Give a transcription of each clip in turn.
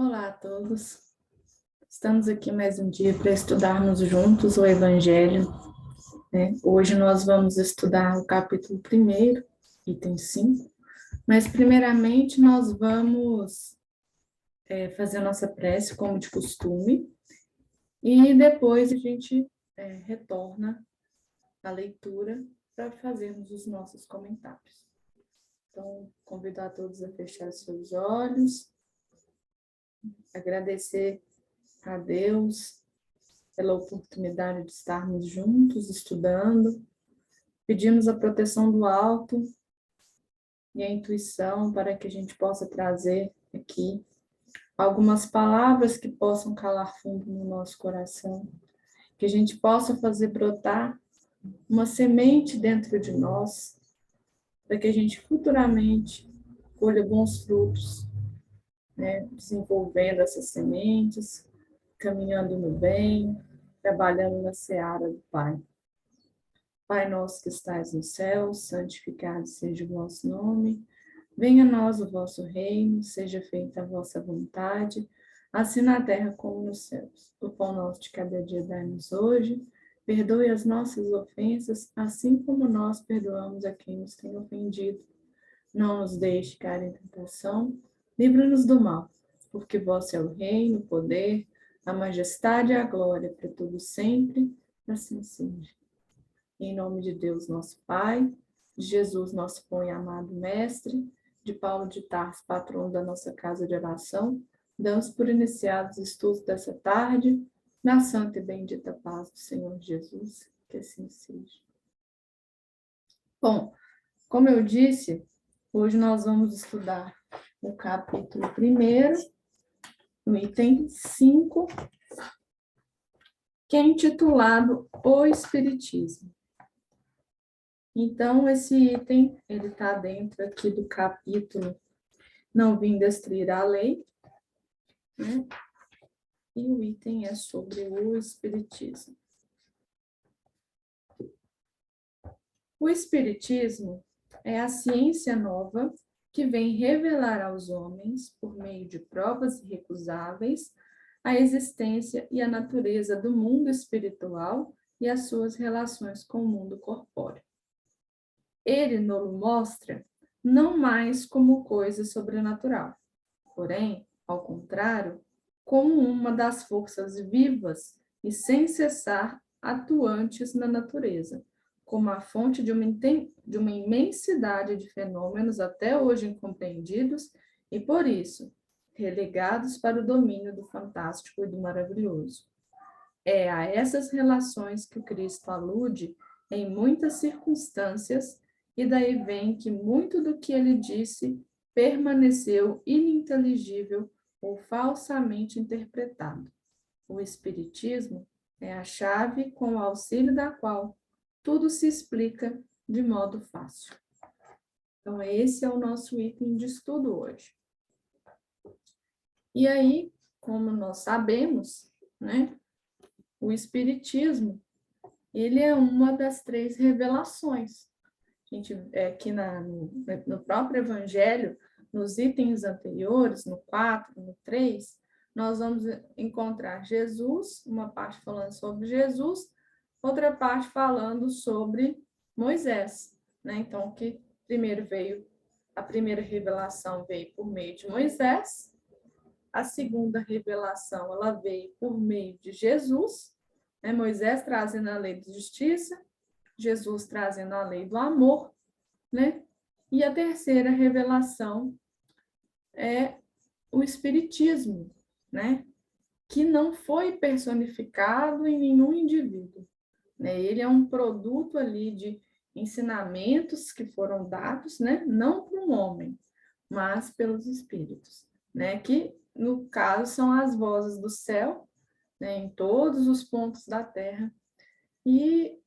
Olá a todos. Estamos aqui mais um dia para estudarmos juntos o Evangelho, né? Hoje nós vamos estudar o capítulo 1º, item 5, mas primeiramente nós vamos fazer a nossa prece, como de costume, e depois a gente retorna à leitura para fazermos os nossos comentários. Então, convido a todos a fechar seus olhos, agradecer a Deus pela oportunidade de estarmos juntos, estudando. Pedimos a proteção do alto e a intuição para que a gente possa trazer aqui algumas palavras que possam calar fundo no nosso coração, que a gente possa fazer brotar uma semente dentro de nós, para que a gente futuramente colha bons frutos, né? Desenvolvendo essas sementes, caminhando no bem, trabalhando na seara do Pai. Pai nosso que estais no céu, santificado seja o vosso nome. Venha a nós o vosso reino, seja feita a vossa vontade, assim na terra como nos céus. O pão nosso de cada dia dai-nos hoje. Perdoe as nossas ofensas, assim como nós perdoamos a quem nos tem ofendido. Não nos deixe cair em tentação, livra-nos do mal, porque vosso é o reino, o poder, a majestade e a glória para todos sempre, assim seja. Em nome de Deus, nosso Pai, de Jesus, nosso bom e amado Mestre, de Paulo de Tarso, patrono da nossa casa de oração, damos por iniciados os estudos dessa tarde, na santa e bendita paz do Senhor Jesus, que assim seja. Bom, como eu disse, hoje nós vamos estudar o capítulo 1º, no item 5, que é intitulado O Espiritismo. Então, esse item, ele está dentro aqui do capítulo Não Vim Destruir a Lei, né? E o item é sobre o Espiritismo. O Espiritismo é a ciência nova que vem revelar aos homens, por meio de provas irrecusáveis, a existência e a natureza do mundo espiritual e as suas relações com o mundo corpóreo. Ele nos mostra não mais como coisa sobrenatural, porém, ao contrário, como uma das forças vivas e sem cessar atuantes na natureza, como a fonte de uma imensidade de fenômenos até hoje incompreendidos e, por isso, relegados para o domínio do fantástico e do maravilhoso. É a essas relações que o Cristo alude em muitas circunstâncias, e daí vem que muito do que ele disse permaneceu ininteligível ou falsamente interpretado. O Espiritismo é a chave com o auxílio da qual tudo se explica de modo fácil. Então, esse é o nosso item de estudo hoje. E aí, como nós sabemos, né, o Espiritismo, ele é uma das 3 revelações. A gente, aqui no próprio Evangelho, nos itens anteriores, no 4, no 3, nós vamos encontrar Jesus, uma parte falando sobre Jesus, outra parte falando sobre Moisés, né? Então, que primeiro veio, a primeira revelação veio por meio de Moisés, a segunda revelação ela veio por meio de Jesus, né? Moisés trazendo a lei de justiça, Jesus trazendo a lei do amor, né? E a terceira revelação é o Espiritismo, né? Que não foi personificado em nenhum indivíduo, né? Ele é um produto ali de ensinamentos que foram dados, né? Não para um homem, mas pelos espíritos, né? Que, no caso, são as vozes do céu, né? Em todos os pontos da Terra, e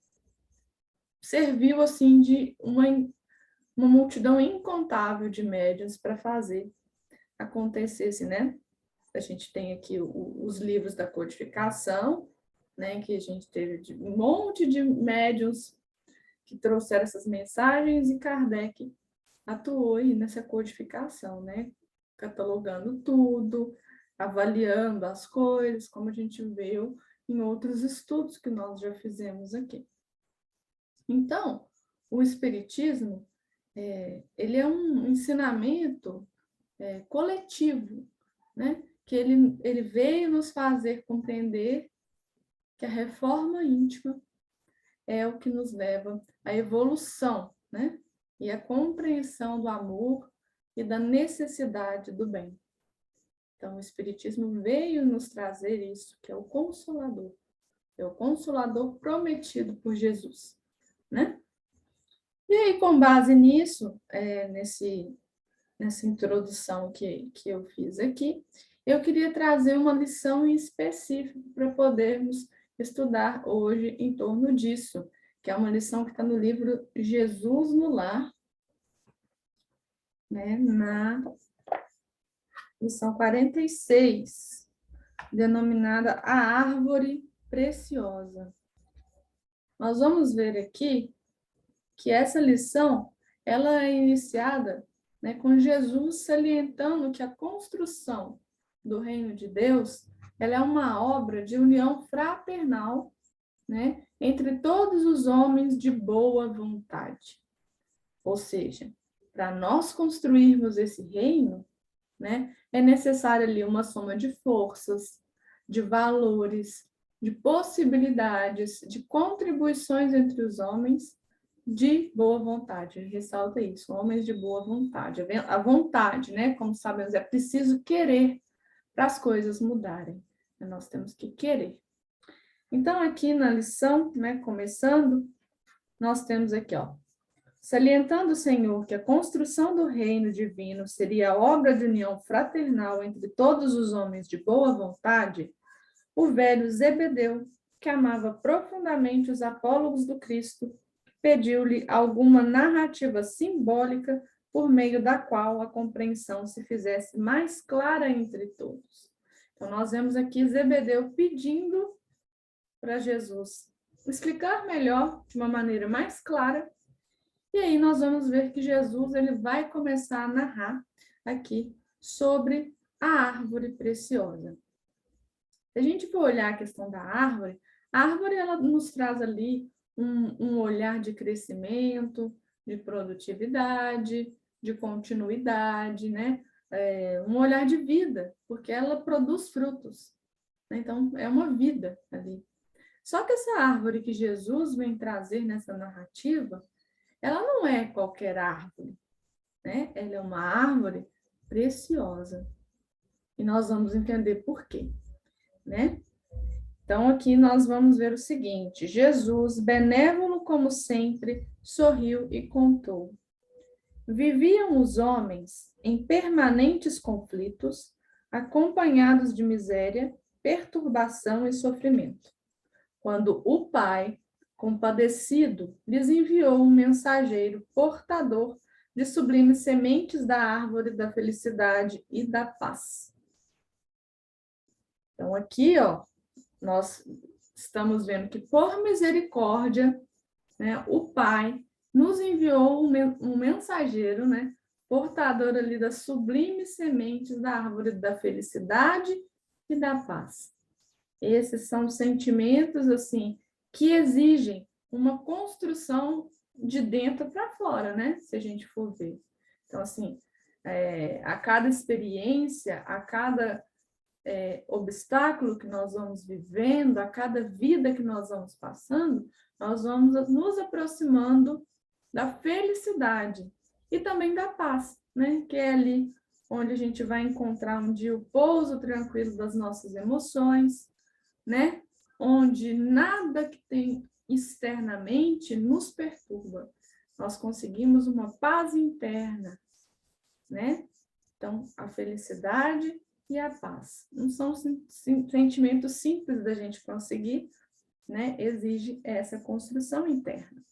serviu, assim, de uma multidão incontável de médiuns para fazer acontecer, né? A gente tem aqui os livros da codificação, né? Que a gente teve um monte de médiuns que trouxeram essas mensagens e Kardec atuou aí nessa codificação, né? Catalogando tudo, avaliando as coisas, como a gente viu em outros estudos que nós já fizemos aqui. Então, o Espiritismo, ele é um ensinamento coletivo, né? Que ele veio nos fazer compreender que a reforma íntima é o que nos leva à evolução, né? E à compreensão do amor e da necessidade do bem. Então, o Espiritismo veio nos trazer isso, que é o Consolador. É o Consolador prometido por Jesus, né? E aí, com base nisso, nessa introdução que eu fiz aqui, eu queria trazer uma lição em específico para podermos estudar hoje em torno disso, que é uma lição que está no livro Jesus no Lar, né, na lição 46, denominada A Árvore Preciosa. Nós vamos ver aqui que essa lição ela é iniciada, né, com Jesus salientando que a construção do reino de Deus ela é uma obra de união fraternal, né, entre todos os homens de boa vontade. Ou seja, para nós construirmos esse reino, né, é necessária ali uma soma de forças, de valores, de possibilidades, de contribuições entre os homens de boa vontade. Ressalta isso, homens de boa vontade. A vontade, né, como sabemos, é preciso querer para as coisas mudarem. Nós temos que querer. Então, aqui na lição, né, começando, nós temos aqui, ó, salientando o Senhor que a construção do reino divino seria a obra de união fraternal entre todos os homens de boa vontade, o velho Zebedeu, que amava profundamente os apólogos do Cristo, pediu-lhe alguma narrativa simbólica por meio da qual a compreensão se fizesse mais clara entre todos. Então, nós vemos aqui Zebedeu pedindo para Jesus explicar melhor, de uma maneira mais clara. E aí nós vamos ver que Jesus ele vai começar a narrar aqui sobre a árvore preciosa. Se a gente for olhar a questão da árvore, a árvore ela nos traz ali um olhar de crescimento, de produtividade, de continuidade, né? Um olhar de vida, porque ela produz frutos. Né? Então, é uma vida ali. Só que essa árvore que Jesus vem trazer nessa narrativa, ela não é qualquer árvore, né? Ela é uma árvore preciosa. E nós vamos entender por quê, né? Então, aqui nós vamos ver o seguinte: Jesus, benévolo como sempre, sorriu e contou. Viviam os homens em permanentes conflitos, acompanhados de miséria, perturbação e sofrimento. Quando o Pai, compadecido, lhes enviou um mensageiro portador de sublimes sementes da árvore da felicidade e da paz. Então, aqui, ó, nós estamos vendo que, por misericórdia, né, o Pai nos enviou um mensageiro, né, portador ali das sublimes sementes da árvore da felicidade e da paz. Esses são sentimentos, assim, que exigem uma construção de dentro para fora, né? Se a gente for ver. Então, assim, a cada experiência, a cada obstáculo que nós vamos vivendo, a cada vida que nós vamos passando, nós vamos nos aproximando da felicidade e também da paz, né? Que é ali onde a gente vai encontrar um dia o pouso tranquilo das nossas emoções, né? Onde nada que tem externamente nos perturba. Nós conseguimos uma paz interna, né? Então, a felicidade e a paz. Não são sentimentos simples da gente conseguir, né? Exige essa construção interna.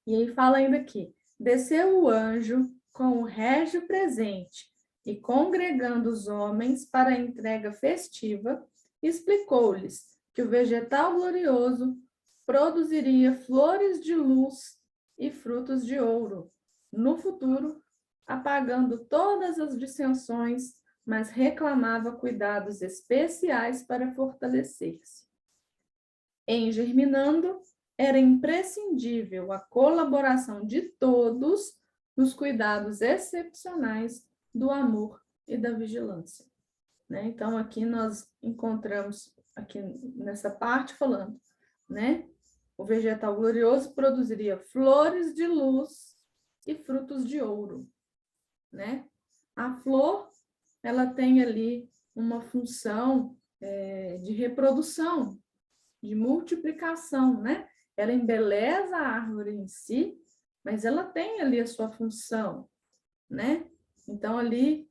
E aí fala ainda aqui, desceu o anjo com o régio presente e congregando os homens para a entrega festiva, explicou-lhes que o vegetal glorioso produziria flores de luz e frutos de ouro no futuro, apagando todas as dissensões mas reclamava cuidados especiais para fortalecer-se. Em germinando, era imprescindível a colaboração de todos nos cuidados excepcionais do amor e da vigilância. Né? Então, aqui nós encontramos, aqui nessa parte, falando, né? O vegetal glorioso produziria flores de luz e frutos de ouro, né? A flor, ela tem ali uma função de reprodução, de multiplicação, né? Ela embeleza a árvore em si, mas ela tem ali a sua função, né? Então, ali,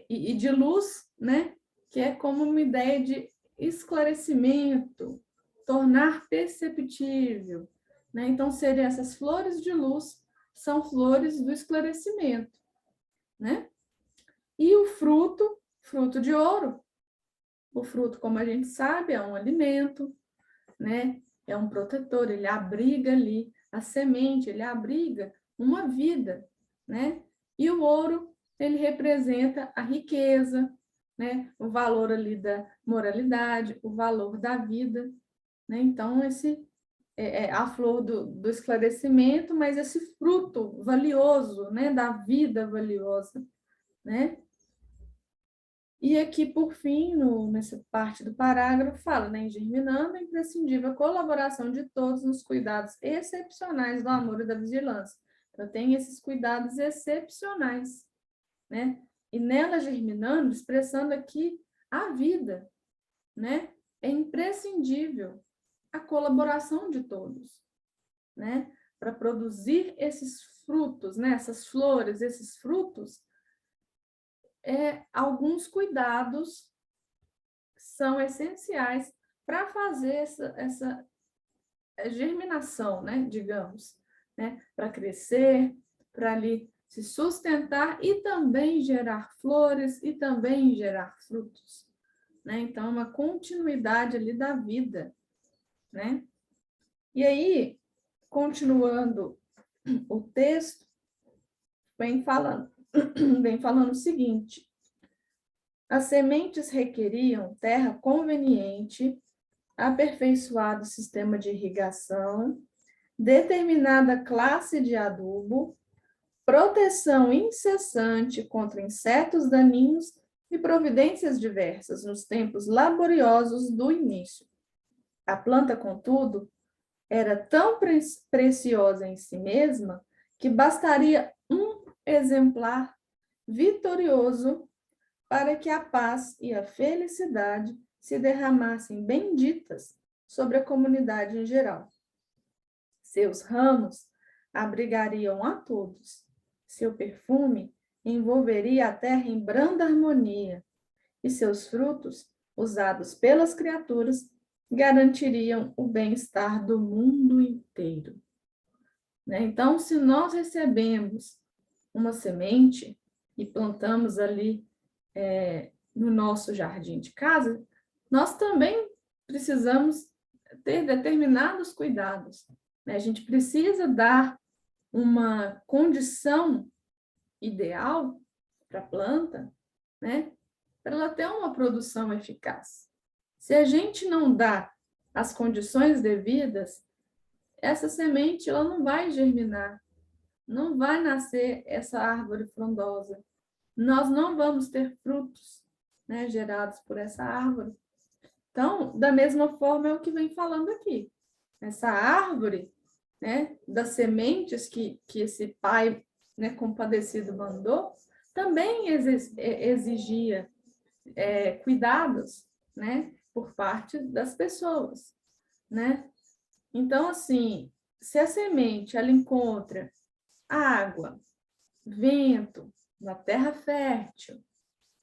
e de luz, né? Que é como uma ideia de esclarecimento, tornar perceptível, né? Então, seriam essas flores de luz, são flores do esclarecimento, né? E o fruto, fruto de ouro. O fruto, como a gente sabe, é um alimento, né? É um protetor, ele abriga ali a semente, ele abriga uma vida, né? E o ouro, ele representa a riqueza, né? O valor ali da moralidade, o valor da vida, né? Então, esse é a flor do esclarecimento, mas esse fruto valioso, né? Da vida valiosa, né? E aqui, por fim, nessa parte do parágrafo, fala, né, em germinando, é imprescindível a colaboração de todos nos cuidados excepcionais do amor e da vigilância. Então, tem esses cuidados excepcionais, né? E nela germinando, expressando aqui a vida, né? É imprescindível a colaboração de todos, né? Para produzir esses frutos, né? Essas flores, esses frutos, alguns cuidados são essenciais para fazer essa germinação, né, digamos, né, para crescer, para ali se sustentar e também gerar flores e também gerar frutos, né? Então, uma continuidade ali da vida, né? E aí, continuando o texto, vem falando, vem falando o seguinte: as sementes requeriam terra conveniente, aperfeiçoado sistema de irrigação, determinada classe de adubo, proteção incessante contra insetos daninhos e providências diversas nos tempos laboriosos do início. A planta, contudo, era tão preciosa em si mesma que bastaria um exemplar vitorioso para que a paz e a felicidade se derramassem benditas sobre a comunidade em geral. Seus ramos abrigariam a todos. Seu perfume envolveria a terra em branda harmonia, e seus frutos, usados pelas criaturas, garantiriam o bem-estar do mundo inteiro. Né? Então, se nós recebemos uma semente e plantamos ali no nosso jardim de casa, nós também precisamos ter determinados cuidados, né? A gente precisa dar uma condição ideal para a planta, né? Para ela ter uma produção eficaz. Se a gente não dá as condições devidas, essa semente ela não vai germinar, não vai nascer essa árvore frondosa. Nós não vamos ter frutos, né, gerados por essa árvore. Então, da mesma forma é o que vem falando aqui. Essa árvore, né, das sementes que esse pai, né, compadecido mandou, também exigia cuidados, né, por parte das pessoas, né? Então, assim, se a semente ela encontra água, vento, uma terra fértil,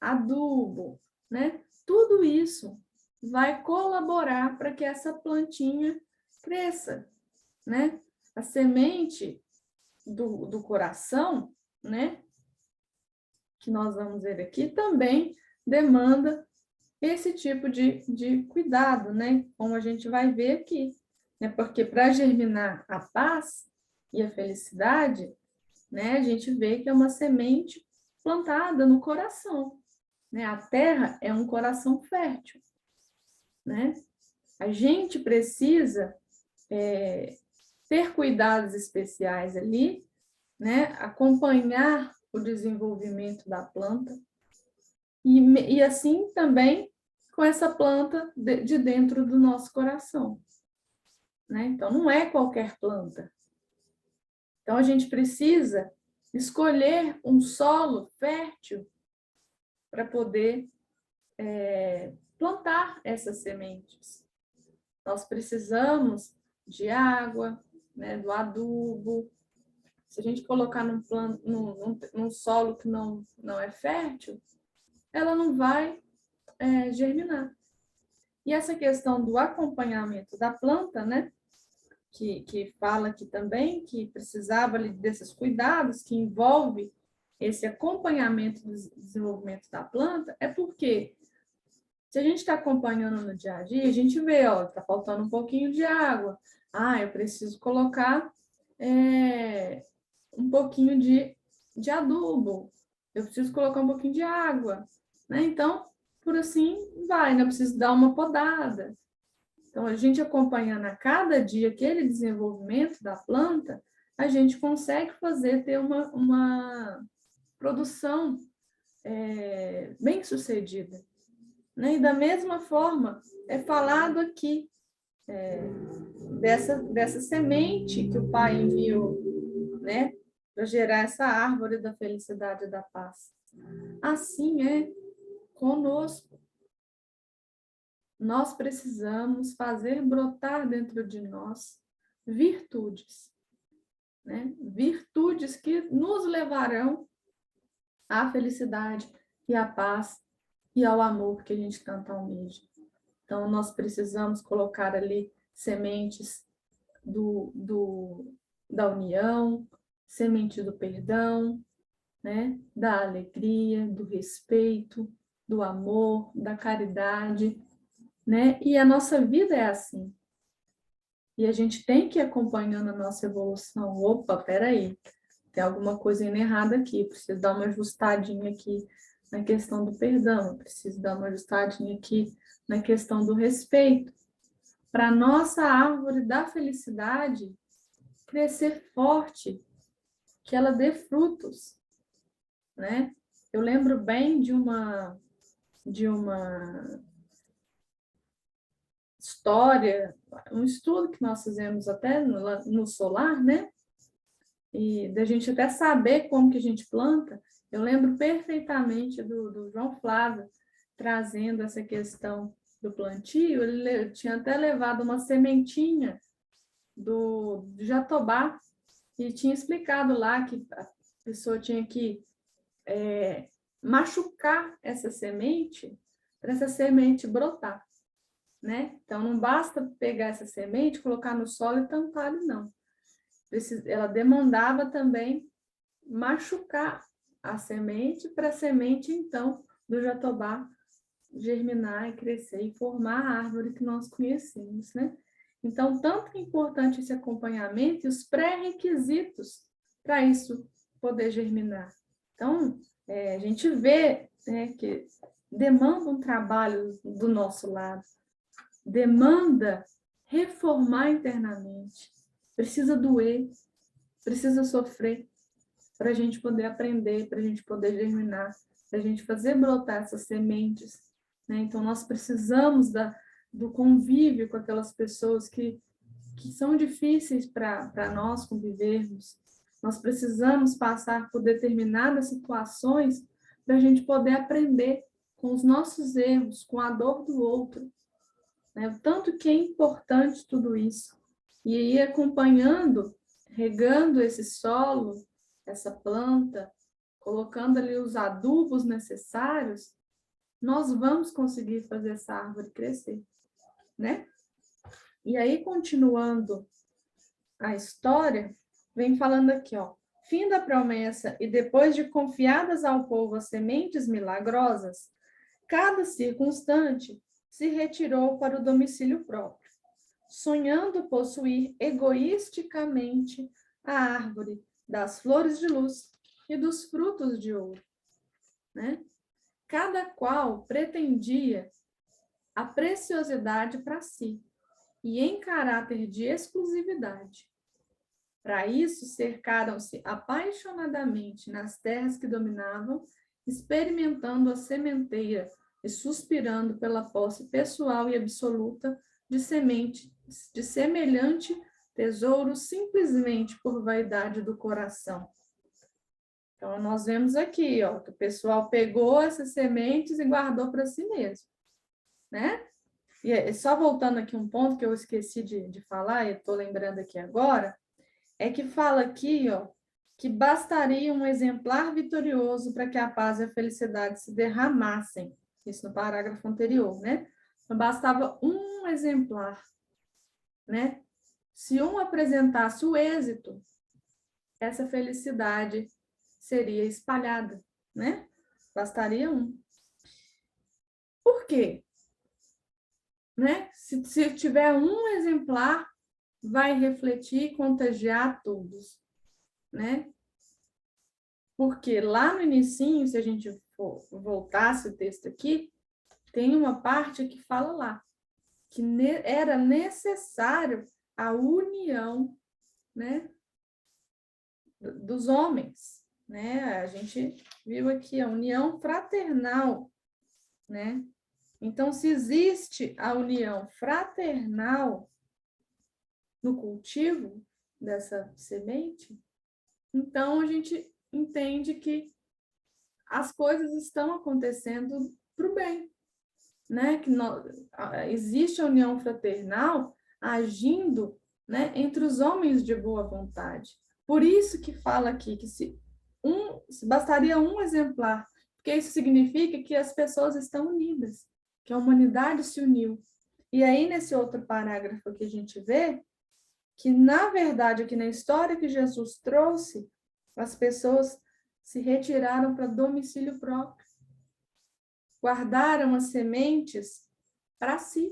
adubo, né? Tudo isso vai colaborar para que essa plantinha cresça, né? A semente do coração, né? Que nós vamos ver aqui, também demanda esse tipo de cuidado, né? Como a gente vai ver aqui, né? Porque para germinar a paz e a felicidade, né? A gente vê que é uma semente plantada no coração, né? A terra é um coração fértil, né? A gente precisa ter cuidados especiais ali, né? Acompanhar o desenvolvimento da planta e assim também com essa planta de dentro do nosso coração, né? Então, não é qualquer planta. Então, a gente precisa escolher um solo fértil para poder plantar essas sementes. Nós precisamos de água, né, do adubo. Se a gente colocar num solo que não é fértil, ela não vai germinar. E essa questão do acompanhamento da planta, né, que fala aqui também, que precisava desses cuidados, que envolve esse acompanhamento do desenvolvimento da planta, é porque se a gente está acompanhando no dia a dia, a gente vê, ó, está faltando um pouquinho de água. Ah, eu preciso colocar um pouquinho de adubo. Eu preciso colocar um pouquinho de água, né? Então, por assim vai, né? Eu preciso dar uma podada. Então, a gente acompanhando a cada dia aquele desenvolvimento da planta, a gente consegue ter uma produção bem sucedida, né? E da mesma forma, é falado aqui dessa semente que o Pai enviou, né? Para gerar essa árvore da felicidade e da paz. Assim é conosco. Nós precisamos fazer brotar dentro de nós virtudes, né? Virtudes que nos levarão à felicidade e à paz e ao amor que a gente tanto almeja. Então, nós precisamos colocar ali sementes da união, semente do perdão, né? Da alegria, do respeito, do amor, da caridade, né? E a nossa vida é assim. E a gente tem que ir acompanhando a nossa evolução. Opa, peraí, tem alguma coisa indo errada aqui, preciso dar uma ajustadinha aqui na questão do perdão, preciso dar uma ajustadinha aqui na questão do respeito, para a nossa árvore da felicidade crescer forte, que ela dê frutos, né? Eu lembro bem de uma história, um estudo que nós fizemos até no solar, né? E da gente até saber como que a gente planta. Eu lembro perfeitamente do João Flávio trazendo essa questão do plantio. Ele tinha até levado uma sementinha do jatobá e tinha explicado lá que a pessoa tinha que machucar essa semente para essa semente brotar, né? Então, não basta pegar essa semente, colocar no solo e tampar, não. Ela demandava também machucar a semente para a semente, então, do jatobá germinar e crescer e formar a árvore que nós conhecemos, né? Então, tanto é importante esse acompanhamento e os pré-requisitos para isso poder germinar. Então, a gente vê, né, que demanda um trabalho do nosso lado, demanda reformar internamente, precisa doer, precisa sofrer para a gente poder aprender, para a gente poder germinar, para a gente fazer brotar essas sementes, né? Então, nós precisamos do convívio com aquelas pessoas que são difíceis para nós convivermos. Nós precisamos passar por determinadas situações para a gente poder aprender com os nossos erros, com a dor do outro, né? O tanto que é importante tudo isso. E ir acompanhando, regando esse solo, essa planta, colocando ali os adubos necessários, nós vamos conseguir fazer essa árvore crescer, né? E aí, continuando a história, vem falando aqui, ó. Fim da promessa e depois de confiadas ao povo as sementes milagrosas, cada circunstante se retirou para o domicílio próprio, sonhando possuir egoisticamente a árvore das flores de luz e dos frutos de ouro, né? cada qual pretendia a preciosidade para si, e em caráter de exclusividade. Para isso, cercaram-se apaixonadamente nas terras que dominavam, experimentando a sementeira e suspirando pela posse pessoal e absoluta de semelhante tesouro simplesmente por vaidade do coração. Então, nós vemos aqui, ó, que o pessoal pegou essas sementes e guardou para si mesmo, né? E só voltando aqui um ponto que eu esqueci de falar, e estou lembrando aqui agora, é que fala aqui, ó, que bastaria um exemplar vitorioso para que a paz e a felicidade se derramassem. Isso no parágrafo anterior, né? Então, bastava um exemplar, né? Se um apresentasse o êxito, essa felicidade seria espalhada, né? Bastaria um. Por quê? Né? Se tiver um exemplar, vai refletir e contagiar todos, né? Porque lá no inicinho, se a gente voltasse o texto aqui, tem uma parte que fala lá, que era necessário a união, né, dos homens, né? A gente viu aqui a união fraternal, né? Então, se existe a união fraternal no cultivo dessa semente, então a gente entende que as coisas estão acontecendo para o bem, né? Que existe a união fraternal agindo, né, entre os homens de boa vontade. Por isso que fala aqui que se bastaria um exemplar, porque isso significa que as pessoas estão unidas, que a humanidade se uniu. E aí, nesse outro parágrafo que a gente vê, que, na verdade, aqui na história que Jesus trouxe, as pessoas se retiraram para domicílio próprio, guardaram as sementes para si,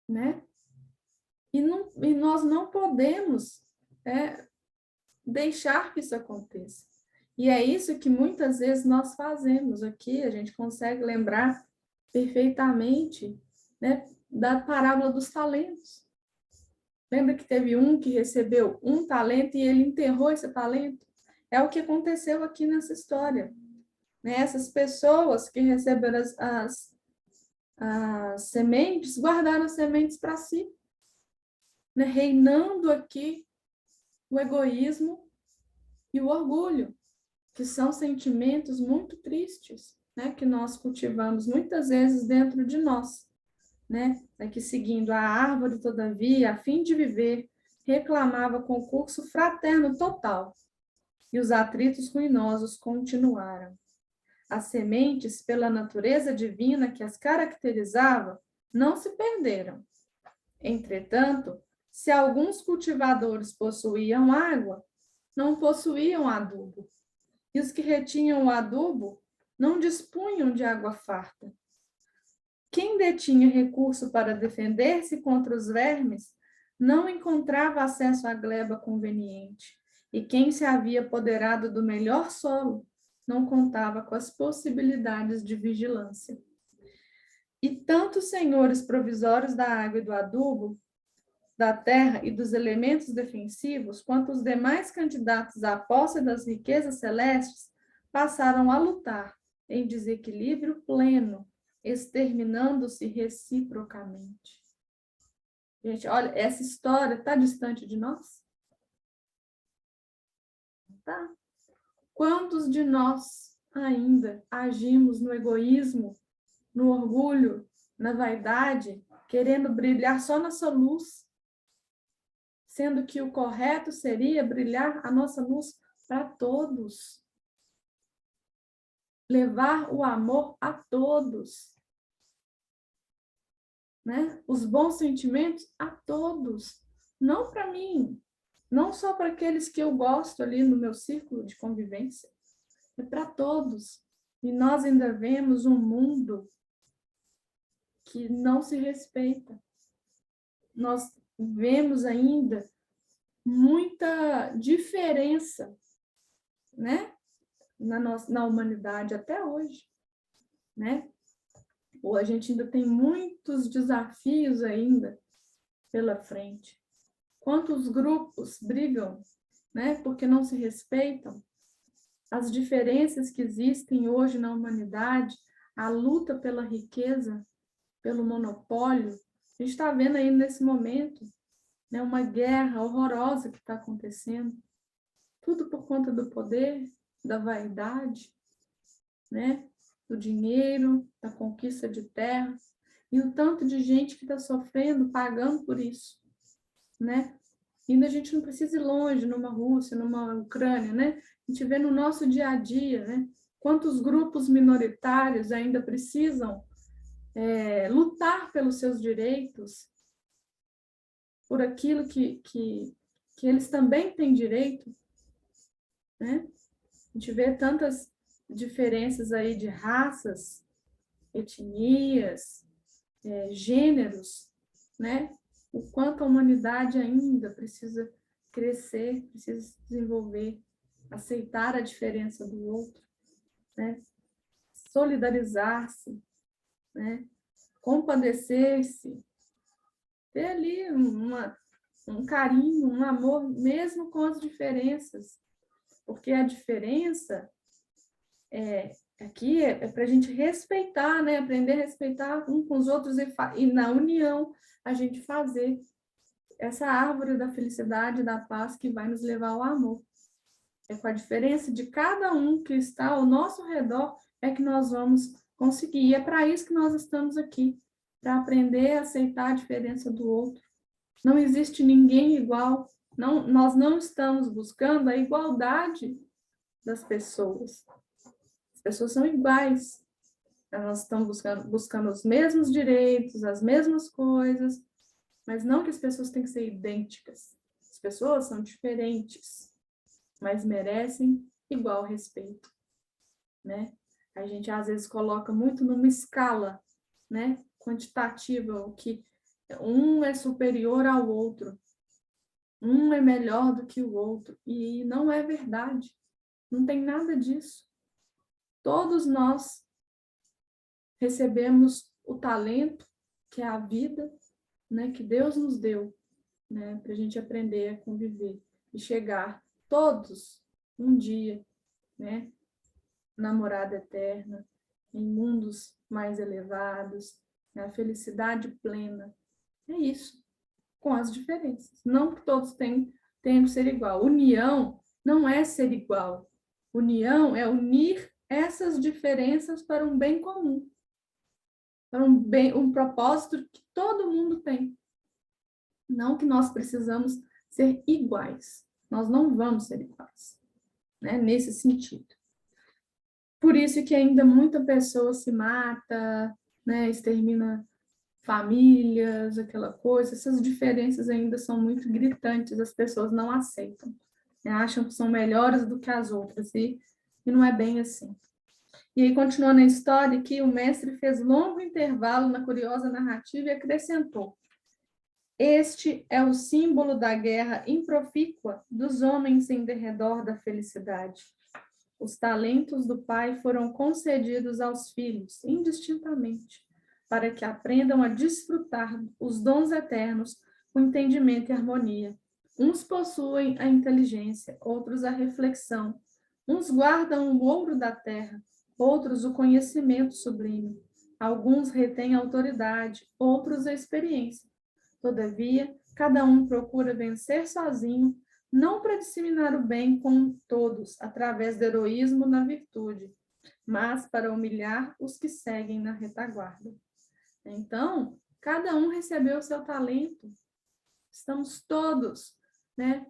né? E nós não podemos deixar que isso aconteça. E é isso que muitas vezes nós fazemos aqui, a gente consegue lembrar perfeitamente, né, da parábola dos talentos. Lembra que teve um que recebeu um talento e ele enterrou esse talento? É o que aconteceu aqui nessa história. Né? Essas pessoas que receberam as sementes, guardaram as sementes para si, né? Reinando aqui o egoísmo e o orgulho, que são sentimentos muito tristes, né? Que nós cultivamos muitas vezes dentro de nós. Né? Que seguindo a árvore, todavia, a fim de viver, reclamava concurso fraterno total, e os atritos ruinosos continuaram. As sementes, pela natureza divina que as caracterizava, não se perderam. Entretanto, se alguns cultivadores possuíam água, não possuíam adubo, e os que retinham o adubo não dispunham de água farta. Quem detinha recurso para defender-se contra os vermes não encontrava acesso à gleba conveniente, e quem se havia apoderado do melhor solo não contava com as possibilidades de vigilância. E tanto os senhores provisórios da água e do adubo, da terra e dos elementos defensivos, quanto os demais candidatos à posse das riquezas celestes, passaram a lutar em desequilíbrio pleno, exterminando-se reciprocamente. Gente, olha, essa história está distante de nós? Tá. Quantos de nós ainda agimos no egoísmo, no orgulho, na vaidade, querendo brilhar só nossa luz, sendo que o correto seria brilhar a nossa luz para todos, levar o amor a todos, né? Os bons sentimentos a todos, não para mim, não só para aqueles que eu gosto ali no meu círculo de convivência, é para todos. E nós ainda vemos um mundo que não se respeita. Nós vemos ainda muita diferença, né? na humanidade até hoje, né? Ou a gente ainda tem muitos desafios ainda pela frente. Quantos grupos brigam, né? Porque não se respeitam. As diferenças que existem hoje na humanidade, a luta pela riqueza, pelo monopólio, a gente está vendo aí nesse momento, né, uma guerra horrorosa que está acontecendo, tudo por conta do poder, da vaidade, né, do dinheiro, da conquista de terras, e o tanto de gente que está sofrendo, pagando por isso, né? Ainda a gente não precisa ir longe, numa Rússia, numa Ucrânia, né? A gente vê no nosso dia a dia, né? Quantos grupos minoritários ainda precisam lutar pelos seus direitos, por aquilo que eles também têm direito, né? A gente vê tantas diferenças aí de raças, etnias, gêneros, né? O quanto a humanidade ainda precisa crescer, precisa se desenvolver, aceitar a diferença do outro, né? Solidarizar-se, né? Compadecer-se, ter ali um carinho, um amor, mesmo com as diferenças, porque a diferença aqui é para a gente respeitar, né? Aprender a respeitar um com os outros e na união a gente fazer essa árvore da felicidade, da paz que vai nos levar ao amor. É com a diferença de cada um que está ao nosso redor é que nós vamos conseguir. E é para isso que nós estamos aqui, para aprender a aceitar a diferença do outro. Não existe ninguém igual. Não, nós não estamos buscando a igualdade das pessoas. As pessoas são iguais. Nós estamos buscando os mesmos direitos, as mesmas coisas, mas não que as pessoas têm que ser idênticas. As pessoas são diferentes, mas merecem igual respeito, né? A gente às vezes coloca muito numa escala, né, quantitativa, o que um é superior ao outro, um é melhor do que o outro, e não é verdade. Não tem nada disso. Todos nós recebemos o talento, que é a vida, né, que Deus nos deu, né, para a gente aprender a conviver e chegar todos um dia, né, na morada eterna, em mundos mais elevados, na felicidade plena. É isso, com as diferenças. Não que todos tenham que ser igual. União não é ser igual. União é unir essas diferenças para um bem comum, para um propósito que todo mundo tem. Não que nós precisamos ser iguais. Nós não vamos ser iguais, né? Nesse sentido. Por isso que ainda muita pessoa se mata, né? Extermina famílias, aquela coisa. Essas diferenças ainda são muito gritantes, as pessoas não aceitam, né? Acham que são melhores do que as outras, e não é bem assim. E aí, continuando a história, que o mestre fez longo intervalo na curiosa narrativa e acrescentou: este é o símbolo da guerra improfícua dos homens em derredor da felicidade. Os talentos do Pai foram concedidos aos filhos, indistintamente, para que aprendam a desfrutar os dons eternos com entendimento e harmonia. Uns possuem a inteligência, outros a reflexão. Uns guardam o ouro da terra, outros o conhecimento sublime. Alguns retêm a autoridade, outros a experiência. Todavia, cada um procura vencer sozinho, não para disseminar o bem com todos, através do heroísmo na virtude, mas para humilhar os que seguem na retaguarda. Então, cada um recebeu o seu talento. Estamos todos, né,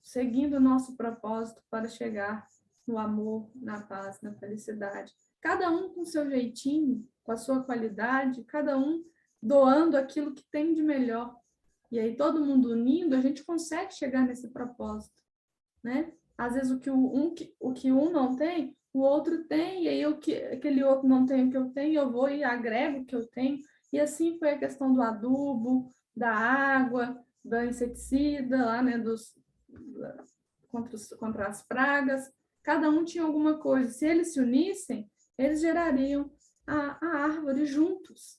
seguindo o nosso propósito para chegar no amor, na paz, na felicidade. Cada um com o seu jeitinho, com a sua qualidade, cada um doando aquilo que tem de melhor. E aí, todo mundo unindo, a gente consegue chegar nesse propósito, né? Às vezes, o que um não tem, o outro tem, e aí aquele outro não tem o que eu tenho, eu vou e agrego o que eu tenho. E assim foi a questão do adubo, da água, da inseticida, lá, né, contra as pragas. cada um tinha alguma coisa. Se eles se unissem, eles gerariam a árvore juntos,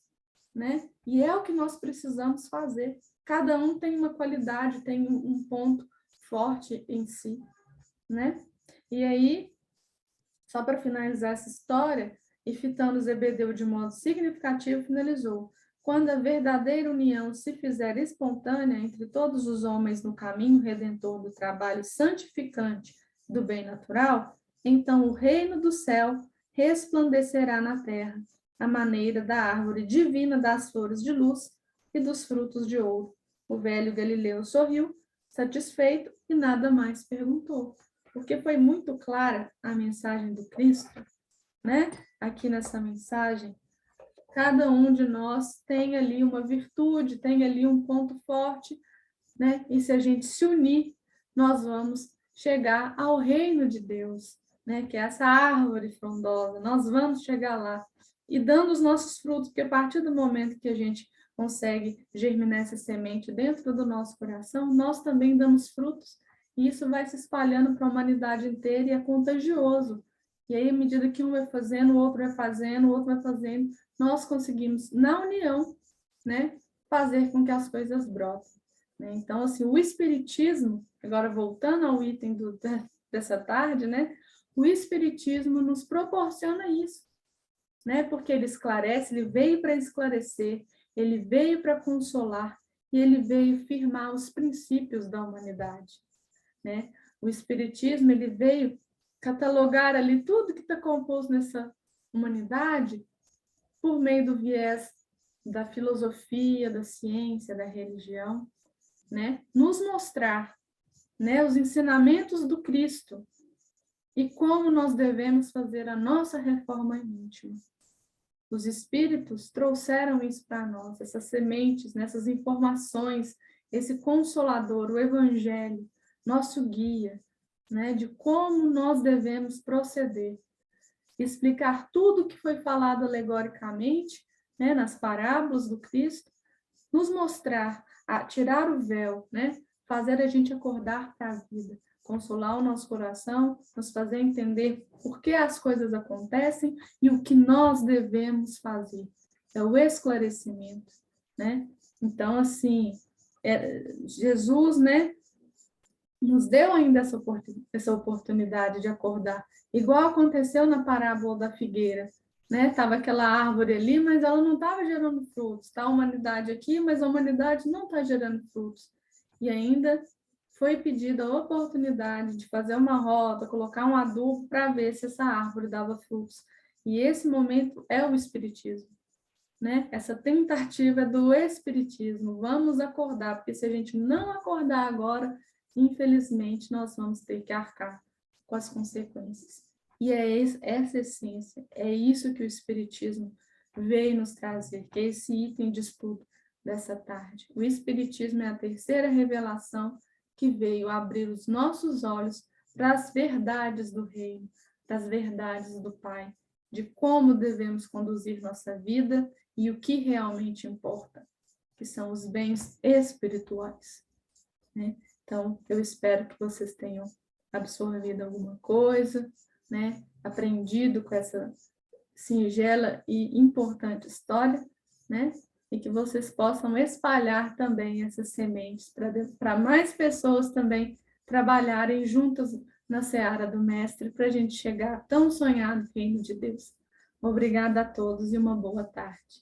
né? E é o que nós precisamos fazer. Cada um tem uma qualidade, tem um ponto forte em si, né? E aí, só para finalizar essa história, e fitando Zebedeu de modo significativo, finalizou: quando a verdadeira união se fizer espontânea entre todos os homens no caminho redentor do trabalho santificante do bem natural, então o reino do céu resplandecerá na terra, à maneira da árvore divina das flores de luz e dos frutos de ouro. O velho Galileu sorriu, satisfeito, e nada mais perguntou, porque foi muito clara a mensagem do Cristo, né? Aqui nessa mensagem, cada um de nós tem ali uma virtude, tem ali um ponto forte, né? E se a gente se unir, nós vamos chegar ao reino de Deus, né? Que é essa árvore frondosa. Nós vamos chegar lá e dando os nossos frutos, porque a partir do momento que a gente consegue germinar essa semente dentro do nosso coração, nós também damos frutos. E isso vai se espalhando para a humanidade inteira e é contagioso. E aí, à medida que um vai fazendo, o outro vai fazendo, o outro vai fazendo, nós conseguimos, na união, né, fazer com que as coisas brotem. Né? Então, assim, o Espiritismo, agora voltando ao item dessa tarde, né, o Espiritismo nos proporciona isso, né, porque ele esclarece, ele veio para esclarecer, ele veio para consolar e ele veio firmar os princípios da humanidade. Né? O Espiritismo, ele veio catalogar ali tudo que está composto nessa humanidade por meio do viés da filosofia, da ciência, da religião, né? Nos mostrar, né, os ensinamentos do Cristo e como nós devemos fazer a nossa reforma íntima. Os espíritos trouxeram isso para nós, essas sementes, essas informações, esse consolador, o evangelho, nosso guia, né, de como nós devemos proceder. Explicar tudo que foi falado alegoricamente, né, nas parábolas do Cristo, nos mostrar, tirar o véu, né, fazer a gente acordar para a vida, consolar o nosso coração, nos fazer entender por que as coisas acontecem e o que nós devemos fazer. É o esclarecimento, né? Então, assim, Jesus, né, nos deu ainda essa oportunidade de acordar, igual aconteceu na parábola da figueira, né? Tava aquela árvore ali, mas ela não estava gerando frutos. Tá a humanidade aqui, mas a humanidade não está gerando frutos. E ainda foi pedida a oportunidade de fazer uma rota, colocar um adubo para ver se essa árvore dava frutos. E esse momento é o Espiritismo, né? Essa tentativa do Espiritismo. Vamos acordar, porque se a gente não acordar agora, infelizmente, nós vamos ter que arcar com as consequências. E é essa essência, é isso que o Espiritismo veio nos trazer, que é esse item de estudo dessa tarde. O Espiritismo é a terceira revelação que veio abrir os nossos olhos para as verdades do reino, para as verdades do Pai, de como devemos conduzir nossa vida e o que realmente importa, que são os bens espirituais, né? Então, eu espero que vocês tenham absorvido alguma coisa, né? Aprendido com essa singela e importante história, né? E que vocês possam espalhar também essas sementes para mais pessoas também trabalharem juntas na seara do Mestre para a gente chegar a tão sonhado reino de Deus. Obrigada a todos e uma boa tarde.